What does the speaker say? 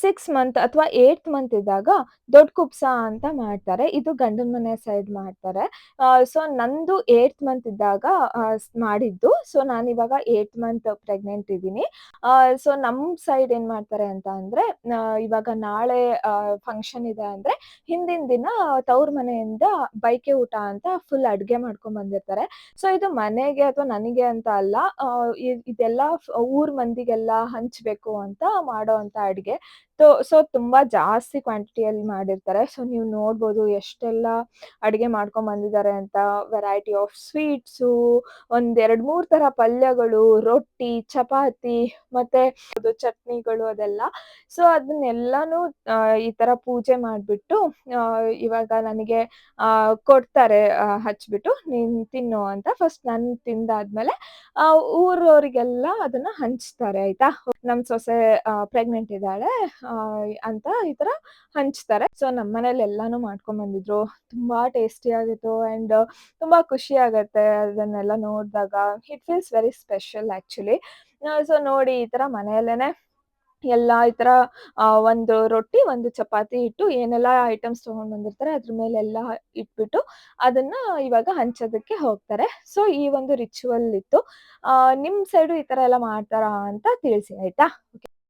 6 month ಅಥವಾ 8th month ಇದ್ದಾಗ ದೊಡ್ಡ ಕುಬ್ಸ ಅಂತ ಮಾಡ್ತಾರೆ. ಇದು ಗಂಡನ ಮನೆ ಸೈಡ್ ಮಾಡ್ತಾರೆ. ಸೊ ನಂದು 8th ಮಂತ್ ಇದ್ದಾಗ ಮಾಡಿದ್ದು. ಸೊ ನಾನಿವಾಗ 8th ಮಂತ್ ಪ್ರೆಗ್ನೆಂಟ್ ಇದ್ದೀನಿ. ಸೊ ನಮ್ ಸೈಡ್ ಏನ್ ಮಾಡ್ತಾರೆ ಅಂತ ಅಂದ್ರೆ, ಇವಾಗ ನಾಳೆ ಫಂಕ್ಷನ್ ಇದೆ ಅಂದ್ರೆ, ಹಿಂದಿನ ದಿನ ತವ್ರ್ ಮನೆಯಿಂದ ಬೈಕೆ ಊಟ ಅಂತ ಫುಲ್ ಅಡ್ಗೆ ಮಾಡ್ಕೊಂಡ್ ಬಂದಿರ್ತಾರೆ. ಸೊ ಇದು ಮನೆಗೆ ಅಥವಾ ನನಗೆ ಅಂತ ಅಲ್ಲ, ಇದೆಲ್ಲ ಊರ್ ಮಂದಿಗೆಲ್ಲ ಹಂಚ್ಬೇಕು ಅಂತ ಮಾಡೋವಂಥ ಅಡ್ಗೆ. ಸೊ ತುಂಬಾ ಜಾಸ್ತಿ ಕ್ವಾಂಟಿಟಿಯಲ್ಲಿ ಮಾಡಿರ್ತಾರೆ. ಸೊ ನೀವು ನೋಡ್ಬೋದು ಎಷ್ಟೆಲ್ಲ ಅಡಿಗೆ ಮಾಡ್ಕೊಂಡ್ ಬಂದಿದ್ದಾರೆ ಅಂತ. ವೆರೈಟಿ ಆಫ್ ಸ್ವೀಟ್ಸು, ಒಂದ್ 2, 3 ತರ ಪಲ್ಯಗಳು, ರೊಟ್ಟಿ, ಚಪಾತಿ ಮತ್ತೆ ಅದು ಚಟ್ನಿಗಳು ಅದೆಲ್ಲ. ಸೊ ಅದನ್ನೆಲ್ಲಾನು ಈ ತರ ಪೂಜೆ ಮಾಡ್ಬಿಟ್ಟು ಇವಾಗ ನನಗೆ ಕೊಡ್ತಾರೆ ಹಚ್ಬಿಟ್ಟು, "ನೀನ್ ತಿನ್ನು" ಅಂತ. ಫಸ್ಟ್ ನಾನ್ ತಿಂದಾದ್ಮೇಲೆ ಊರವ್ರಿಗೆಲ್ಲ ಅದನ್ನ ಹಂಚ್ತಾರೆ ಆಯ್ತಾ. ನಮ್ ಸೊಸೆ ಪ್ರೆಗ್ನೆಂಟ್ ಇದ್ದಾಳೆ ಅಂತ ಈ ತರ ಹಂಚ್ತಾರೆ. ಸೊ ನಮ್ಮನೇಲಿ ಎಲ್ಲಾನು ಮಾಡ್ಕೊಂಡ್ ಬಂದಿದ್ರು. ತುಂಬಾ ಟೇಸ್ಟಿ ಆಗಿತ್ತು ಆಂಡ್ ತುಂಬಾ ಖುಷಿ ಆಗತ್ತೆ ಅದನ್ನೆಲ್ಲ ನೋಡ್ದಾಗ. It feels very special actually. So ನೋಡಿ ಈ ತರ ಮನೆಯಲ್ಲೇನೆ ಎಲ್ಲ ಈ ತರ ಒಂದು ರೊಟ್ಟಿ, ಒಂದು ಚಪಾತಿ ಇಟ್ಟು ಏನೆಲ್ಲಾ ಐಟಮ್ಸ್ ತಗೊಂಡ್ ಬಂದಿರ್ತಾರೆ ಅದ್ರ ಮೇಲೆಲ್ಲ ಇಟ್ಬಿಟ್ಟು ಅದನ್ನ ಇವಾಗ ಹಂಚೋದಕ್ಕೆ ಹೋಗ್ತಾರೆ. ಸೊ ಈ ಒಂದು ರಿಚುವಲ್ ಇತ್ತು. ನಿಮ್ ಸೈಡು ಈ ತರ ಎಲ್ಲ ಮಾಡ್ತಾರಾ ಅಂತ ತಿಳಿಸಿ ಆಯ್ತಾ?